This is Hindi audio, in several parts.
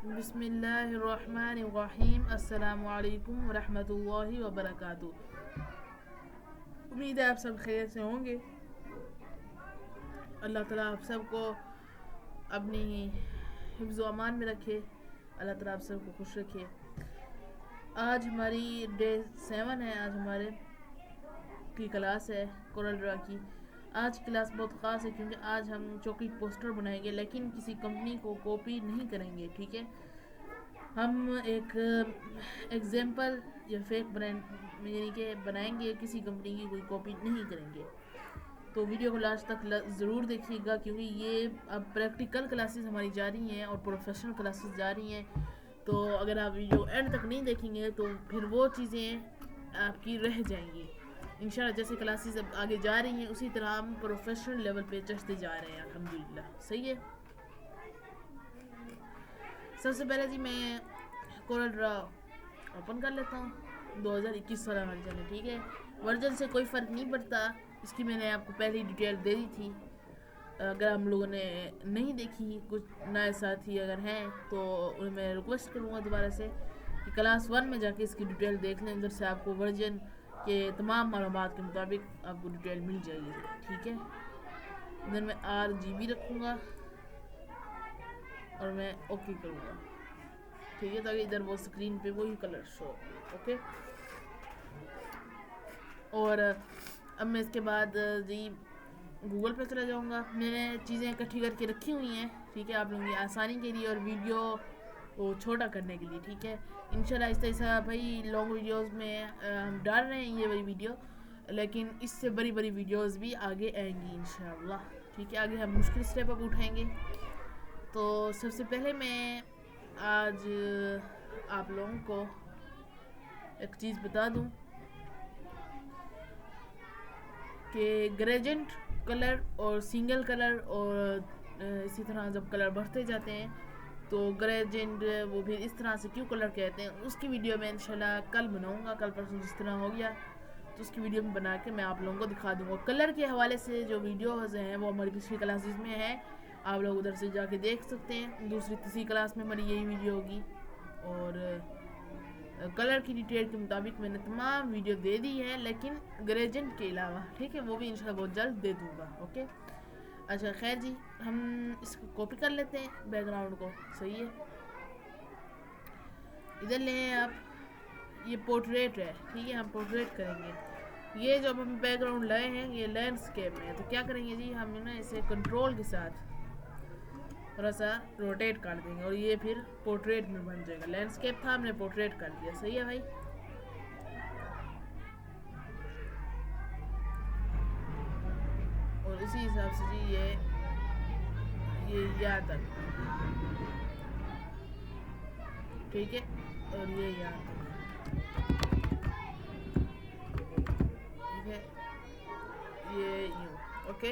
बिस्मिल्लाहिर्रहमानिर्रहीम अस्सलामु अलैकुम वरहमतुल्लाहि वबरकातुह। उम्मीद है आप सब खैर से होंगे। अल्लाह ताला आप सबको अपनी हिफ्ज़ व अमान में रखे। अल्लाह ताला आप सबको खुश रखे। आज हमारी डे 7 है। आज हमारे की क्लास है कोरल ड्रा की। आज क्लास बहुत ख़ास है क्योंकि आज हम चॉकलेट पोस्टर बनाएंगे, लेकिन किसी कंपनी को कॉपी नहीं करेंगे। ठीक है, हम एक एग्जाम्पल या फेक ब्रांड यानी कि बनाएंगे, किसी कंपनी की कोई कॉपी नहीं करेंगे। तो वीडियो को लास्ट तक ज़रूर देखिएगा क्योंकि ये अब प्रैक्टिकल क्लासेस हमारी जा रही हैं और प्रोफेशनल क्लासेस जा रही हैं। तो अगर आप वीडियो एंड तक नहीं देखेंगे तो फिर वो चीज़ें आपकी रह जाएंगी। इंशाल्लाह जैसे क्लासेस अब आगे जा रही हैं उसी तरह हम प्रोफेशनल लेवल पे चढ़ते जा रहे हैं अल्हम्दुलिल्लाह। सही है। सबसे पहले जी मैं कोरल ड्रा ओपन कर लेता हूँ। 2021 वाला वर्जन है। ठीक है, वर्जन से कोई फ़र्क नहीं पड़ता। इसकी मैंने आपको पहले ही डिटेल दे दी थी। अगर हम लोगों ने नहीं देखी, कुछ नए साथी अगर हैं तो उन्हें मैं रिक्वेस्ट करूँगा दोबारा से कि क्लास 1 में जाके इसकी डिटेल देख लें। उधर से आपको वर्जन के तमाम मालूमात के मुताबिक आपको डिटेल मिल जाएगी। ठीक है, इधर मैं RGB रखूँगा और मैं ओके करूँगा। ठीक है, ताकि इधर वो स्क्रीन पे वही कलर शो। ओके, और अब मैं इसके बाद जी गूगल पे चला जाऊँगा। मैंने चीज़ें इकट्ठी करके रखी हुई हैं। ठीक है, आप लोगों की आसानी के लिए और वीडियो को छोटा करने के लिए। ठीक है, इंशाल्लाह इस तरह भाई लॉन्ग वीडियोस में हम डाल रहे हैं ये वाली वीडियो, लेकिन इससे बड़ी बड़ी वीडियोस भी आगे आएंगी इंशाल्लाह। ठीक है, आगे हम मुश्किल स्टेप अप उठाएंगे। तो सबसे पहले मैं आज आप लोगों को एक चीज़ बता दूं कि ग्रेडिएंट कलर और सिंगल कलर और इसी तरह जब कलर बढ़ते जाते हैं तो ग्रेडिएंट वो फिर इस तरह से क्यों कलर कहते हैं, उसकी वीडियो मैं इंशाल्लाह कल बनाऊंगा। कल परसों जिस तरह हो गया तो उसकी वीडियो में बना के मैं आप लोगों को दिखा दूंगा। कलर के हवाले से जो वीडियोज़ हैं वो हमारी पिछली क्लासेस में है, आप लोग उधर से जाके देख सकते हैं। दूसरी तीसरी क्लास में हमारी यही वीडियो होगी और कलर की डिटेल के मुताबिक मैंने तमाम वीडियो दे दी है, लेकिन ग्रेडिएंट के अलावा। ठीक है, वो भी इंशाल्लाह बहुत जल्द दे दूँगा। ओके, अच्छा खैर जी, हम इसको कॉपी कर लेते हैं बैकग्राउंड को। सही है, इधर ले आप, ये पोर्ट्रेट है। ठीक है, हम पोर्ट्रेट करेंगे। ये जो हम बैकग्राउंड लाए हैं ये लैंडस्केप में है। तो क्या करेंगे जी, हम ना इसे कंट्रोल के साथ थोड़ा सा रोटेट कर देंगे और ये फिर पोर्ट्रेट में बन जाएगा। लैंडस्केप था, हमने पोर्ट्रेट कर दिया। सही है भाई। और इसी हिसाब से जी ये यहाँ तक। ठीक है, और ये यहाँ तक। ठीक है, ये यूँ। ओके,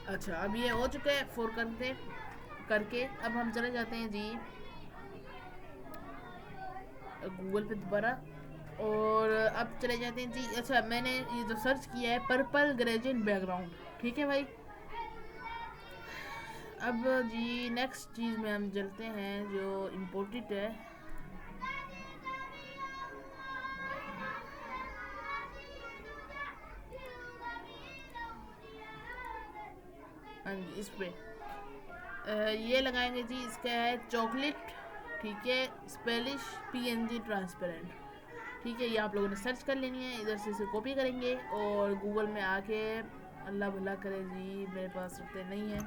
अच्छा अब ये हो चुका है। 4 करके अब हम चले जाते हैं जी गूगल पे दोबारा और अब चले जाते हैं जी। अच्छा, मैंने ये जो सर्च किया है पर्पल ग्रेडिएंट बैकग्राउंड। ठीक है भाई, अब जी नेक्स्ट चीज़ में हम चलते हैं जो इम्पोर्टेंट है। हाँ जी, इस पे ये लगाएंगे जी। इसका है चॉकलेट। ठीक है, स्पेलिश PNG ट्रांसपेरेंट। ठीक है, ये आप लोगों ने सर्च कर लेनी है। इधर से इसे कॉपी करेंगे और गूगल में आके, अल्लाह भला करे जी मेरे पास रखते नहीं है,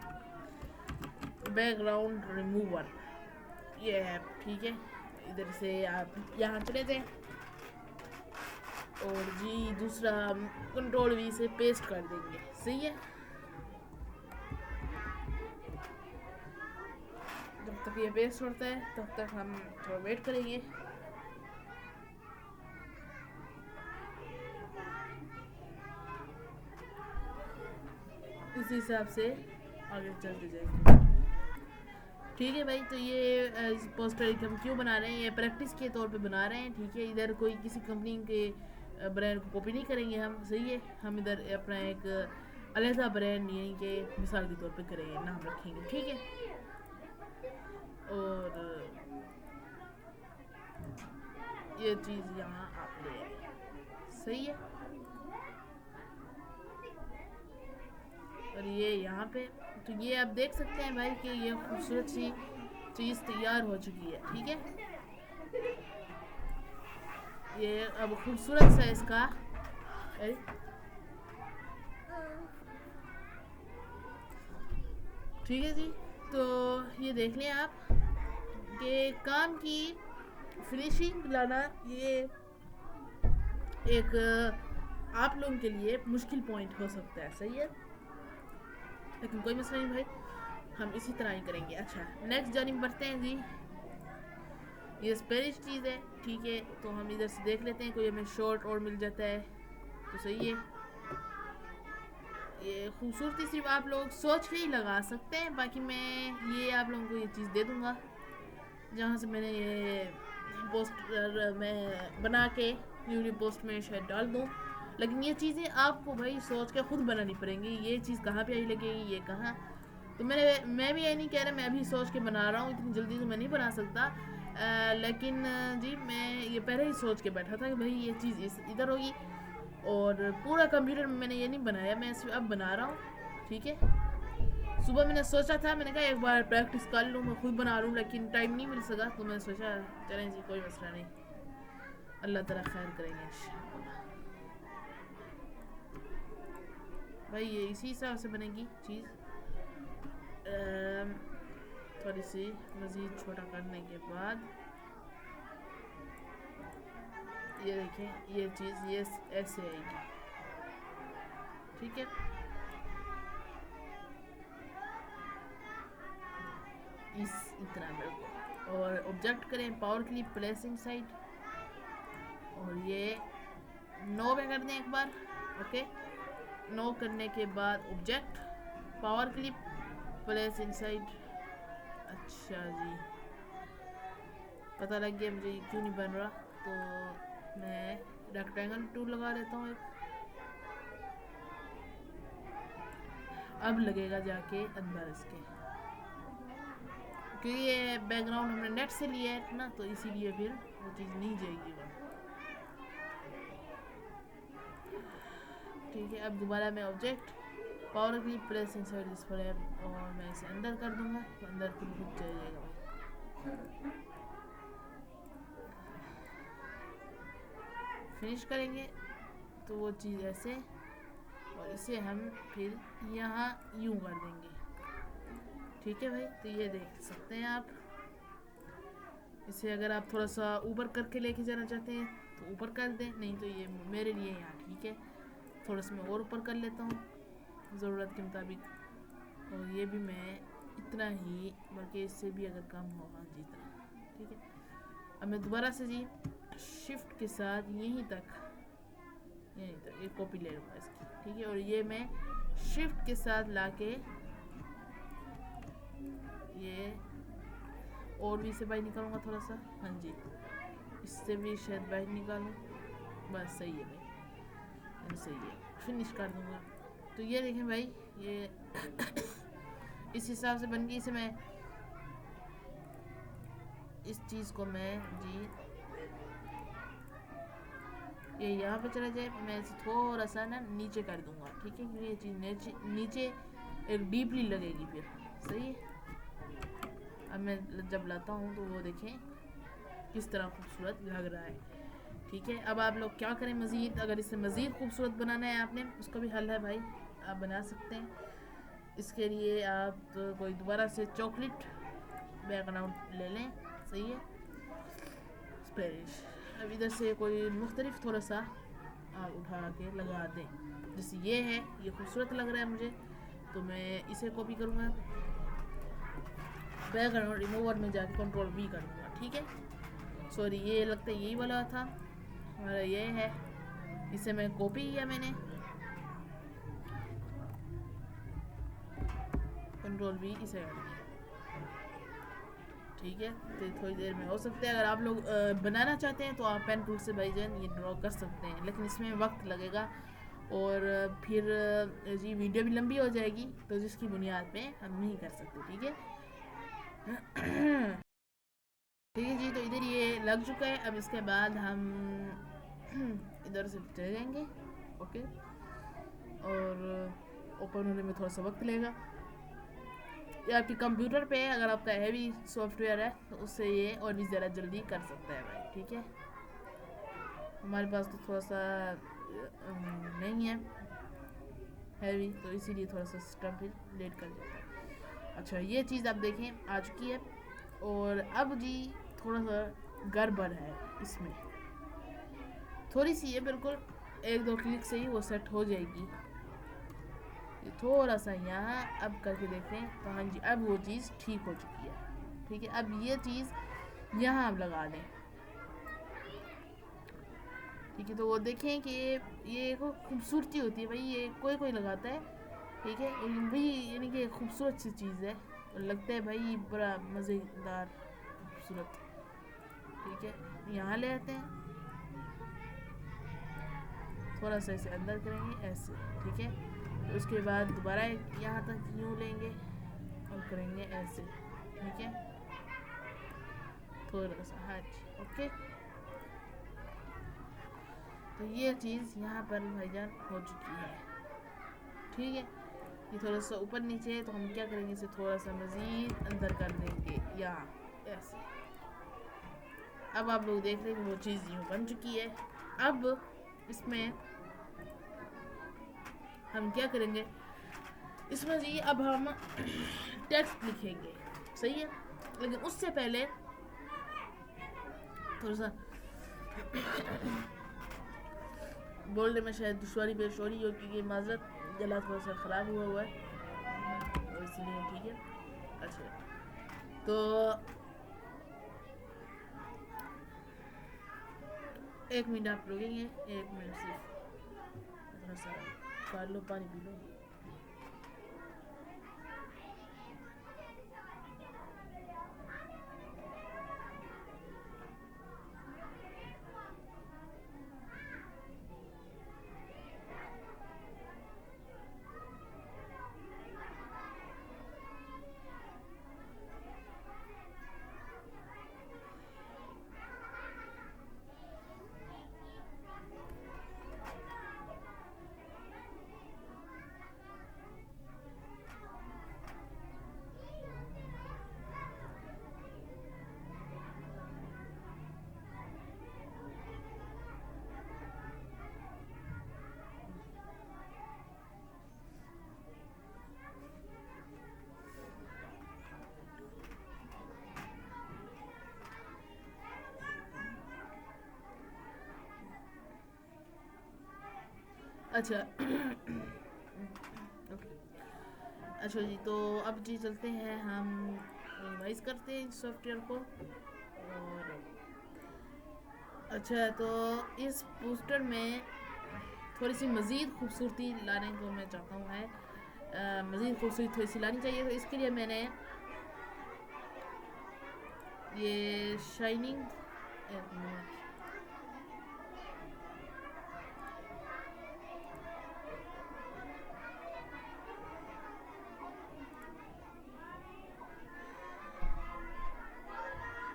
बैकग्राउंड रिमूवर ये है। ठीक है, इधर से आप यहाँ चले जाएं और जी दूसरा कंट्रोल V से पेस्ट कर देंगे। सही है, जब तक ये पेस्ट होता है तब तक हम थोड़ा वेट करेंगे। इसी हिसाब से आगे चलते जाएंगे। ठीक है भाई, तो ये पोस्टर हम क्यों बना रहे हैं, ये प्रैक्टिस के तौर पे बना रहे हैं। ठीक है, इधर कोई किसी कंपनी के ब्रांड को कॉपी नहीं करेंगे हम। सही है, हम इधर अपना एक अलहदा ब्रांड यानी कि मिसाल के तौर पे करेंगे, नाम रखेंगे। ठीक है, और ये चीज़ यहाँ आप ले आए, सही है। और ये यहाँ पे, तो ये आप देख सकते हैं भाई कि ये खूबसूरत सी चीज़ तैयार हो चुकी है, ठीक है। ये अब खूबसूरत सा इसका ठीक है जी। तो ये देख लें आप कि काम की फिनिशिंग लाना ये एक आप लोगों के लिए मुश्किल पॉइंट हो सकता है, सही है, लेकिन कोई मसला नहीं भाई, हम इसी तरह ही करेंगे। अच्छा, नेक्स्ट जानिब बढ़ते हैं जी। ये स्पेनिश चीज़ है, ठीक है, तो हम इधर से देख लेते हैं कोई हमें शॉर्ट और मिल जाता है तो सही है। ये खूबसूरती सिर्फ आप लोग सोच के ही लगा सकते हैं, बाकी मैं ये आप लोगों को ये चीज़ दे दूँगा जहाँ से मैंने ये पोस्टर मैं बना के यूट्यूब पोस्ट में शायद डाल दूँ, लेकिन ये चीज़ें आपको भाई सोच के खुद बनानी पड़ेंगी। ये चीज़ कहाँ पे आई लगेगी, ये कहाँ, तो मैं भी ये नहीं कह रहा मैं अभी सोच के बना रहा हूँ, इतनी जल्दी तो मैं नहीं बना सकता, लेकिन जी मैं ये पहले ही सोच के बैठा था कि भाई ये चीज़ इधर होगी, और पूरा कंप्यूटर में मैंने ये नहीं बनाया, मैं सिर्फ अब बना रहा हूँ, ठीक है। सुबह मैंने सोचा था, मैंने कहा एक बार प्रैक्टिस कर लूँ, मैं खुद बना लूँ, लेकिन टाइम नहीं मिल सका, तो मैंने सोचा चलें जी कोई मसला नहीं, अल्लाह ताला खैर करेंगे इंशाअल्लाह। भाई ये इसी हिसाब से बनेगी चीज़, थोड़ी सी मज़ीद छोटा करने के बाद ये देखें ये चीज़ ये ऐसे आएगी, ठीक है। इस इतना बिल्कुल, और ऑब्जेक्ट करें पावर क्लिप प्लेस इनसाइड, और ये नो पे कर दें एक बार, ओके। नो करने के बाद object power clip place inside. अच्छा जी, पता लग गया मुझे क्यों नहीं बन रहा, तो मैं रेक्टेंगल टूल लगा लेता हूँ एक, अब लगेगा जाके अंदर इसके, क्योंकि ये बैकग्राउंड हमने नेट से लिया है ना, तो इसीलिए फिर वो चीज़ नहीं जाएगी वहाँ, ठीक है। अब दोबारा मैं ऑब्जेक्ट पावर की प्रेस इनसाइड दिस फ्रेम, और मैं इसे अंदर कर दूंगा, तो अंदर खुद चल जाएगा। फिनिश करेंगे तो वो चीज़ ऐसे, और इसे हम फिर यहाँ यूँ कर देंगे, ठीक है भाई। तो ये देख सकते हैं आप, इसे अगर आप थोड़ा सा ऊपर करके लेके जाना चाहते हैं तो ऊपर कर दें, नहीं तो ये मेरे लिए यहाँ ठीक है, थोड़ा सा मैं और ऊपर कर लेता हूँ ज़रूरत के मुताबिक, और ये भी मैं इतना ही, बल्कि इससे भी अगर कम होगा जी इतना, ठीक है। अब मैं दोबारा से जी शिफ्ट के साथ यहीं तक ये कॉपी ले लूँगा इसकी, ठीक है, और ये मैं शिफ्ट के साथ लाके ये और भी इसे बाहर निकालूंगा थोड़ा सा, हाँ जी, इससे भी शायद बाहर निकालूँ, बस सही है भाई, सही है, फिनिश कर दूंगा। तो ये देखें भाई, ये इस हिसाब से बन गई। इसे मैं इस चीज़ को मैं जी ये यहाँ पे चला जाए, मैं इसे थोड़ा सा ना नीचे कर दूंगा, ठीक है, क्योंकि ये चीज़ नीचे एक डीपली लगेगी फिर, सही है। अब मैं जब लाता हूँ तो वो देखें किस तरह खूबसूरत लग रहा है, ठीक है। अब आप लोग क्या करें मज़ीद, अगर इसे मज़ीद खूबसूरत बनाना है आपने, उसका भी हल है भाई, आप बना सकते हैं। इसके लिए आप कोई दोबारा से चॉकलेट बैकग्राउंड ले लें, सही है, स्पेनिश। अब इधर से कोई मुख्तलिफ थोड़ा सा आप उठा के लगा दें, जैसे ये है, ये खूबसूरत लग रहा है मुझे, तो मैं इसे कॉपी करूँगा, बैकग्राउंड रिमूवर में जाके कंट्रोल V कर दूँगा, ठीक है। सॉरी, ये लगता है यही वाला था हमारा, ये है, इसे मैं कॉपी किया मैंने, कंट्रोल V इसे कर दिया, ठीक है। तो थोड़ी देर में हो सकता है, अगर आप लोग बनाना चाहते हैं तो आप पेन टूल से भाईजान ये ड्रॉ कर सकते हैं, लेकिन इसमें वक्त लगेगा और फिर जी वीडियो भी लंबी हो जाएगी, तो जिसकी बुनियाद पे हम नहीं कर सकते, ठीक है। ठीक है जी, तो इधर ये लग चुका है। अब इसके बाद हम इधर से चले जाएंगे। ओके, और ओपन होने में थोड़ा सा वक्त लेगा। ये आपके कंप्यूटर पे अगर आपका हैवी सॉफ्टवेयर है तो उससे ये और भी ज़्यादा जल्दी कर सकता है भाई। ठीक है, हमारे पास तो थोड़ा सा नहीं है हैवी, तो इसीलिए थोड़ा सा सिस्टम फिर लेट कर जाता है। अच्छा, ये चीज़ आप देखें आ चुकी है। और अब जी थोड़ा सा गड़बड़ है इसमें, थोड़ी सी है, बिल्कुल 1-2 क्लिक से ही वो सेट हो जाएगी। थोड़ा सा यहाँ अब करके देखें तो हाँ जी, अब वो चीज़ ठीक हो चुकी है। ठीक है, अब ये चीज़ यहाँ अब लगा दें। ठीक है, तो वो देखें कि ये एक खूबसूरती होती है भाई, ये कोई कोई लगाता है। ठीक है, भाई यानी कि खूबसूरत सी चीज़ है और लगता है भाई बड़ा मज़ेदार खूबसूरत। ठीक है, यहाँ ले आते हैं, थोड़ा सा इसे अंदर करेंगे ऐसे। ठीक है, तो उसके बाद दोबारा यहाँ तक यूँ लेंगे और करेंगे ऐसे। ठीक है, थोड़ा सा, हाँ जी, ओके। तो ये चीज़ यहाँ पर भाईजान हो चुकी है। ठीक है, ये थोड़ा सा ऊपर नीचे है, तो हम क्या करेंगे, इसे थोड़ा सा मज़ीद अंदर कर देंगे यहाँ ऐसे। अब आप लोग देख रहे हैं वो चीज़ यूँ बन चुकी है। अब इसमें हम क्या करेंगे, इसमें जी अब हम टेक्स्ट लिखेंगे, सही है। लेकिन उससे पहले थोड़ा सा बोलने में शायद दुश्वारी पेश हो रही हो, क्योंकि माजरत, गला थोड़ा सा ख़राब हुआ है और इसलिए। ठीक है, अच्छा, तो 1 मिनट आप रुकेंगे, 1 मिनट सिर्फ, थोड़ा सा खा लो, पानी पी लो। अच्छा अच्छा जी, तो अब जी चलते हैं, हम रिवाइज करते हैं इस सॉफ्टवेयर को। और अच्छा, तो इस पोस्टर में थोड़ी सी मज़ीद खूबसूरती लाने को मैं चाहता हूँ, है मज़ीद खूबसूरती थोड़ी सी लानी चाहिए। तो इसके लिए मैंने ये शाइनिंग,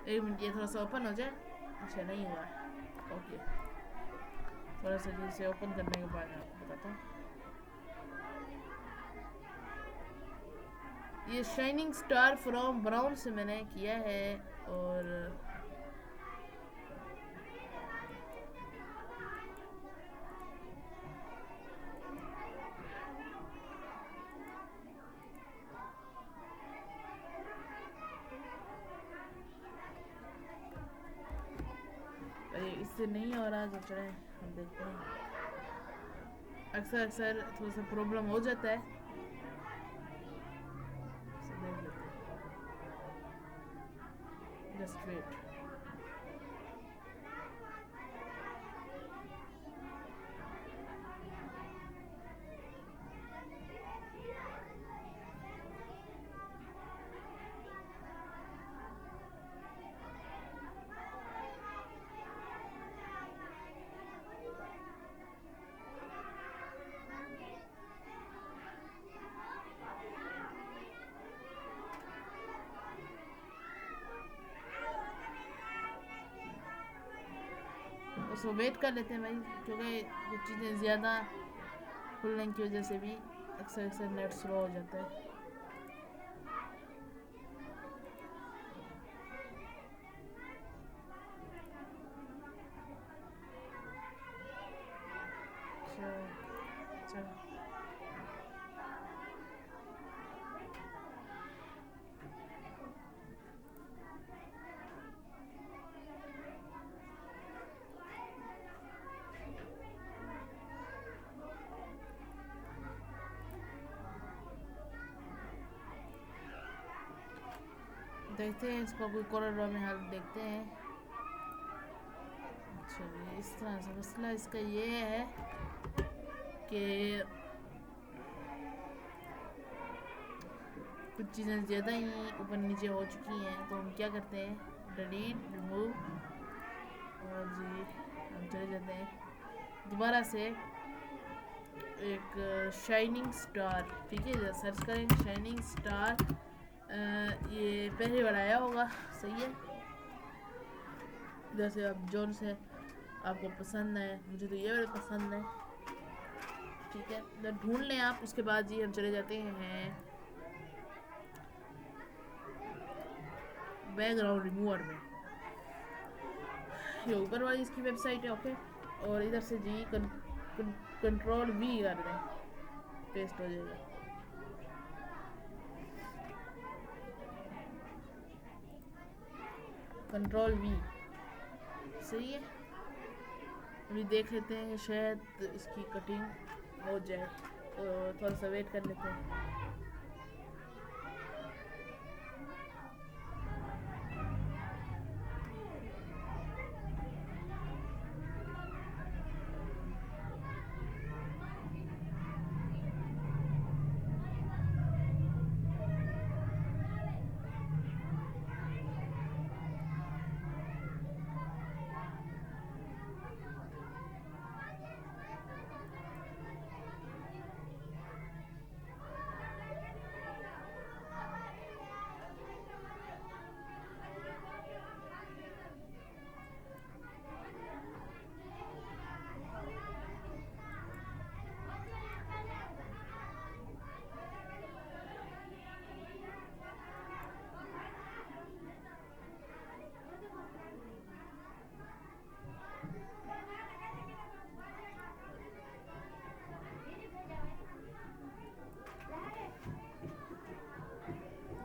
एक मिनट, ये थोड़ा सा ओपन हो जाए। अच्छा, नहीं हुआ है, ओके, थोड़ा सा जैसे ओपन करने के बाद मैं आपको बताता हूँ। ये शाइनिंग स्टार फ्रॉम ब्राउन से मैंने किया है। और इससे नहीं हो रहा, तो चले हम देखते हैं। अक्सर अक्सर थोड़ा सा प्रॉब्लम हो जाता है, देख लेते हैं, जस्ट वेट। सो वेट कर लेते हैं भाई, क्योंकि कुछ चीज़ें ज़्यादा खुलने की वजह से भी अक्सर नेट स्लो हो जाता है। चलो देखते हैं इसका कोई कोरोना में हाल देखते हैं। अच्छा, ये इस तरह से मसला इसका ये है कि कुछ चीज़ें ज़्यादा ही ऊपर नीचे हो चुकी हैं, तो हम क्या करते हैं, डिलीट रिमूव, और जी हम चले जाते हैं दोबारा से एक शाइनिंग स्टार, ठीक है, सर्च करेंगे शाइनिंग स्टार, ये पहली बार आया होगा, सही है। जैसे अब जोन से आपको पसंद है, मुझे तो ये वाला पसंद है, ठीक है, तो ढूंढ लें आप। उसके बाद जी हम चले जाते हैं बैकग्राउंड रिमूवर में, ये ऊपर वाली इसकी वेबसाइट है, ओके। और इधर से जी कंट्रोल वी कर दें, पेस्ट हो जाएगा। कंट्रोल वी, सही है। अभी देख लेते हैं, शायद इसकी कटिंग हो जाए, तो थोड़ा सा वेट कर लेते हैं।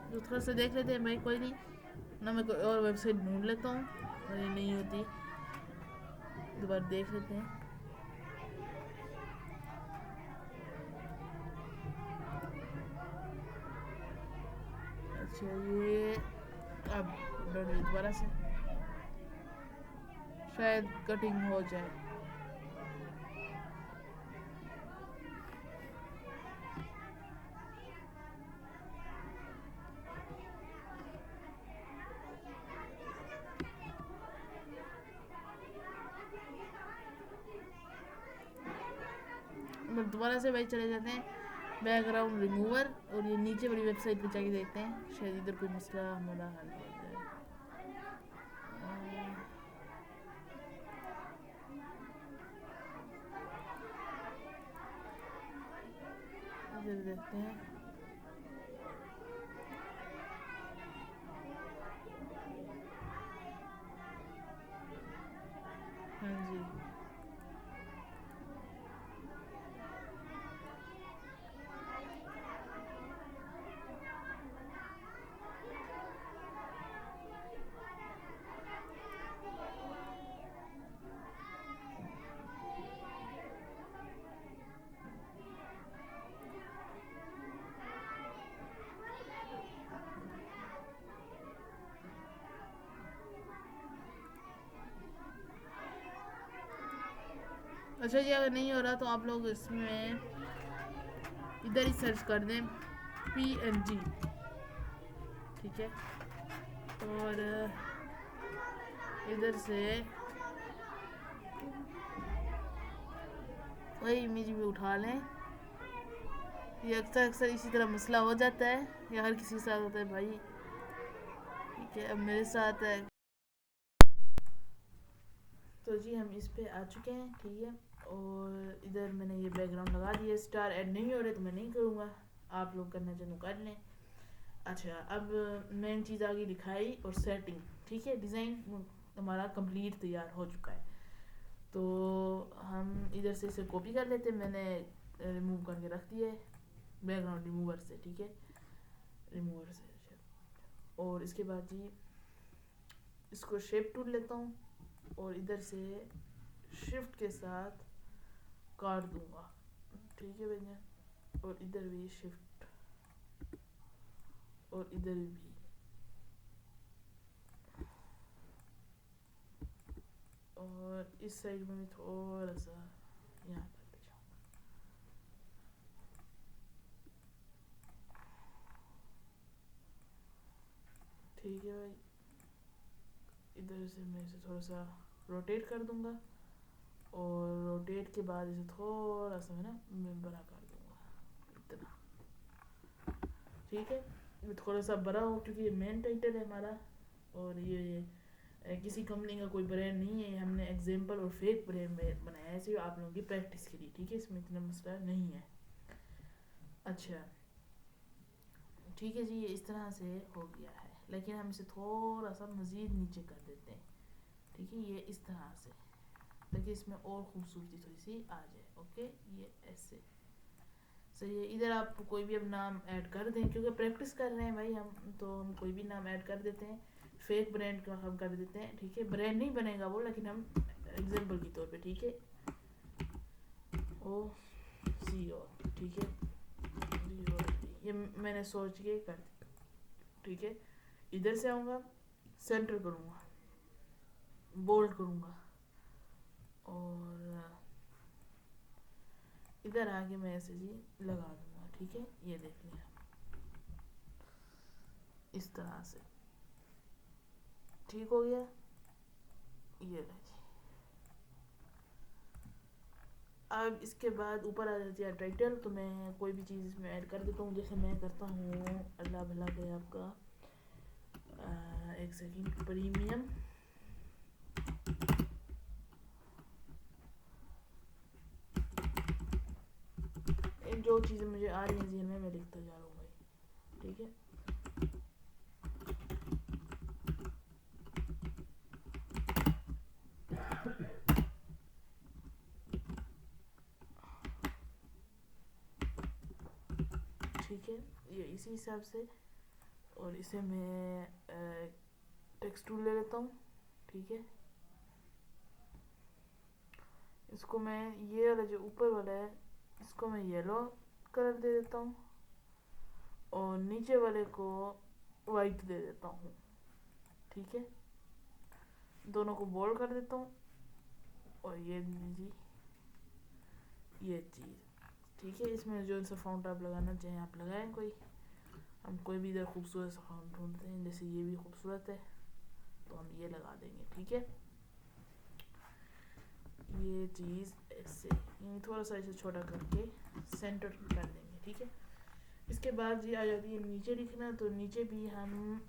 तो थोड़ा सा देख लेते हैं भाई, कोई नहीं ना, मैं कोई और वेबसाइट ढूंढ लेता हूँ, और ये नहीं होती दोबारा देख लेते हैं। अच्छा, ये अब दोबारा से शायद कटिंग हो जाए। दोबारा से भाई चले जाते हैं बैकग्राउंड रिमूवर, और ये नीचे वाली वेबसाइट पे जाके देखते हैं, शायद इधर कोई मसला हमारा हल हो जाए। इधर देखते हैं, हाँ जी, अच्छा जी, अगर नहीं हो रहा तो आप लोग इसमें इधर ही सर्च कर दें PNG, ठीक है, और इधर से वही इमेज भी उठा लें। ये अक्सर इसी तरह मसला हो जाता है, या हर किसी के साथ होता है भाई, ठीक है। अब मेरे साथ है, तो जी हम इस पे आ चुके हैं, ठीक है। और इधर मैंने ये बैकग्राउंड लगा दिया। स्टार ऐड नहीं हो रहे तो मैं नहीं करूँगा, आप लोग करना चाहें कर लें। अच्छा, अब मेन चीज़ आगे दिखाई और सेटिंग, ठीक है। डिज़ाइन हमारा कंप्लीट तैयार हो चुका है। तो हम इधर से इसे कॉपी कर लेते हैं। मैंने रिमूव करके रख दिया है बैकग्राउंड रिमूवर से, ठीक है, रिमूवर से। और इसके बाद जी इसको शेप टूल लेता हूँ और इधर से शिफ्ट के साथ काट दूंगा, ठीक है भैया। और इधर भी शिफ्ट और इधर भी, और इस साइड में भी थोड़ा सा यहाँ करते जाऊँगा, ठीक है भाई। इधर से मैं इसे थोड़ा सा रोटेट कर दूंगा और रोटेट के बाद इसे थोड़ा सा ना मैं बड़ा कर दूंगा, इतना, ठीक है। ये थोड़ा सा बड़ा हो क्योंकि ये मेन टाइटल है हमारा, और ये किसी कंपनी का कोई ब्रांड नहीं है। हमने एग्जाम्पल और फेक ब्रांड में बनाया है, सिर्फ आप लोगों की प्रैक्टिस के लिए, ठीक है। इसमें इतना मसला नहीं है। अच्छा, ठीक है जी, ये इस तरह से हो गया है, लेकिन हम इसे थोड़ा सा मज़ीद नीचे कर देते हैं, ठीक है। ये इस तरह से, ताकि इसमें और खूबसूरती थोड़ी सी आ जाए। ओके, ये ऐसे सही है। इधर आप कोई भी अब नाम ऐड कर दें, क्योंकि प्रैक्टिस कर रहे हैं भाई हम, तो हम कोई भी नाम ऐड कर देते हैं। फेक ब्रांड का हम कर देते हैं, ठीक है। ब्रांड नहीं बनेगा वो, लेकिन हम एग्जाम्पल के तौर पे, ठीक है। ओ सी ओ, ठीक है। ये मैंने सोच के कर दिया, ठीक है। इधर से आऊँगा, सेंटर करूँगा, बोल्ड करूँगा, और इधर आके मैं ऐसे जी लगा दूँगा, ठीक है। ये देख लिया इस तरह से, ठीक हो गया। ये रहे जी। अब इसके बाद ऊपर आ जाती है टाइटल, तो मैं कोई भी चीज़ इसमें ऐड कर देता हूँ। जैसे मैं करता हूँ, अल्लाह भला करे आपका, एक सेकंड, प्रीमियम, जो चीज़ें मुझे आ रही हैं जिन में मैं लिखता जा रहा हूँ भाई, ठीक है। ठीक है, ये इसी हिसाब से। और इसे मैं टेक्स्ट टूल ले लेता हूँ, ठीक है। इसको मैं, ये वाला जो ऊपर वाला है, इसको मैं येलो कलर दे देता हूँ, और नीचे वाले को वाइट दे देता हूँ, ठीक है। दोनों को बोल्ड कर देता हूँ, और ये जी ये चीज़, ठीक है। इसमें जो सा फाउंट आप लगाना चाहें आप लगाएं कोई। हम कोई भी इधर खूबसूरत सा फाउंट ढूंढते हैं, जैसे ये भी खूबसूरत है तो हम ये लगा देंगे, ठीक है। ये चीज़ ऐसे थोड़ा सा इसे छोटा करके सेंटर कर देंगे, ठीक है। इसके बाद ये आ जाती है नीचे लिखना, तो नीचे भी हम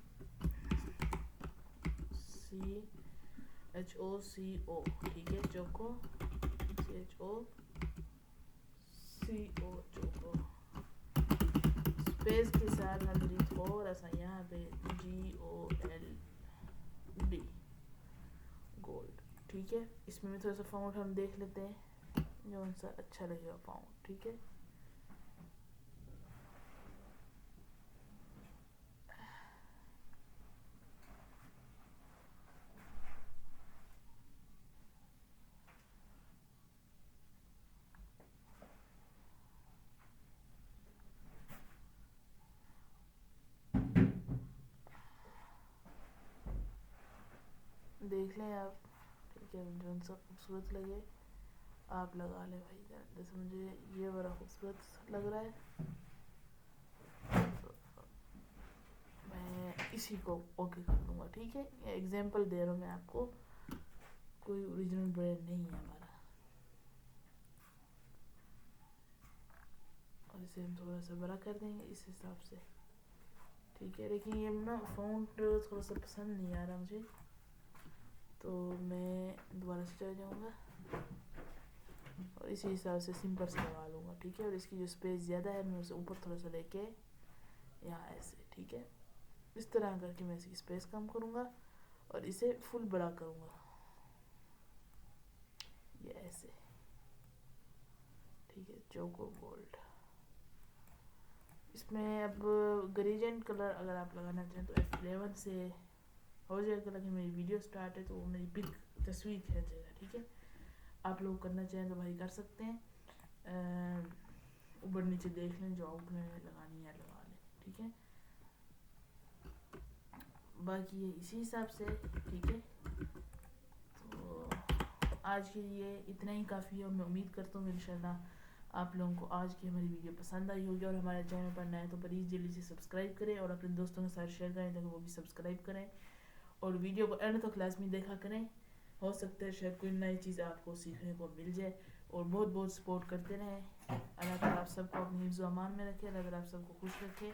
CHOCO, ठीक है, चोको, CHOCO, चोको, स्पेस के साथ हम थोड़ा सा यहाँ पे GOLD, गोल्ड, ठीक है। इसमें भी थोड़ा सा फाउंट हम देख लेते हैं जो सा अच्छा लगेगा फाउंट, ठीक है। देख लें आप, ठीक है, जो सा खूबसूरत लगे आप लगा लें भाई। जैसे मुझे ये बड़ा खूबसूरत लग रहा है, तो मैं इसी को ओके कर दूंगा, ठीक है। एग्जांपल दे रहा हूँ मैं आपको, कोई ओरिजिनल ब्रांड नहीं है हमारा। और इसे हम थोड़ा सा बड़ा कर देंगे इस हिसाब से, ठीक है। लेकिन ये ना फ़ॉन्ट थोड़ा सा पसंद नहीं आ रहा मुझे, तो मैं दोबारा से चले जाऊँगा और इसी हिसाब से सिंपल से लगा लूँगा, ठीक है। और इसकी जो स्पेस ज़्यादा है मैं उसे ऊपर थोड़ा सा लेके यहाँ ऐसे, ठीक है। इस तरह करके मैं इसकी स्पेस कम करूँगा और इसे फुल बड़ा करूँगा, ये ऐसे, ठीक है। चोको गोल्ड इसमें अब ग्रेडिएंट कलर अगर आप लगाना चाहें तो F11 से हो जाएगा, लेकिन मेरी वीडियो स्टार्ट है तो वो मेरी पिक तस्वीर खींचेगा, ठीक है। आप लोग करना चाहें तो भाई कर सकते हैं, ऊपर नीचे देख लें, जो आपने लगानी है लगा लें, ठीक है। बाकी ये इसी हिसाब से, ठीक है। तो आज के लिए इतना ही काफ़ी है और मैं उम्मीद करता हूँ इंशाल्लाह आप लोगों को आज की हमारी वीडियो पसंद आई होगी। और हमारे चैनल पर नए तो प्लीज़ जल्दी से सब्सक्राइब करें और अपने दोस्तों के साथ शेयर करें ताकि वो भी सब्सक्राइब करें और वीडियो को एंड तक लाजमी देखा करें। हो सकता है शायद कोई नई चीज़ आपको सीखने को मिल जाए और बहुत बहुत सपोर्ट करते रहें। अल्लाह ताला आप सबको अपनी हिफ्ज़ व अमान में रखे, अल्लाह ताला आप सबको खुश रखे,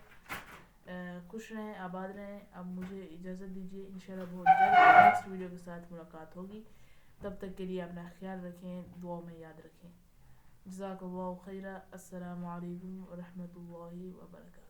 खुश रहें, आबाद रहें। अब मुझे इजाज़त दीजिए, इंशाल्लाह बहुत जल्द नेक्स्ट वीडियो के साथ मुलाकात होगी। तब तक के लिए अपना ख्याल रखें, दुआओं में याद रखें। जज़ाकल्लाहु खैरा। अस्सलामु अलैकुम व रहमतुल्लाहि व बरकातहू।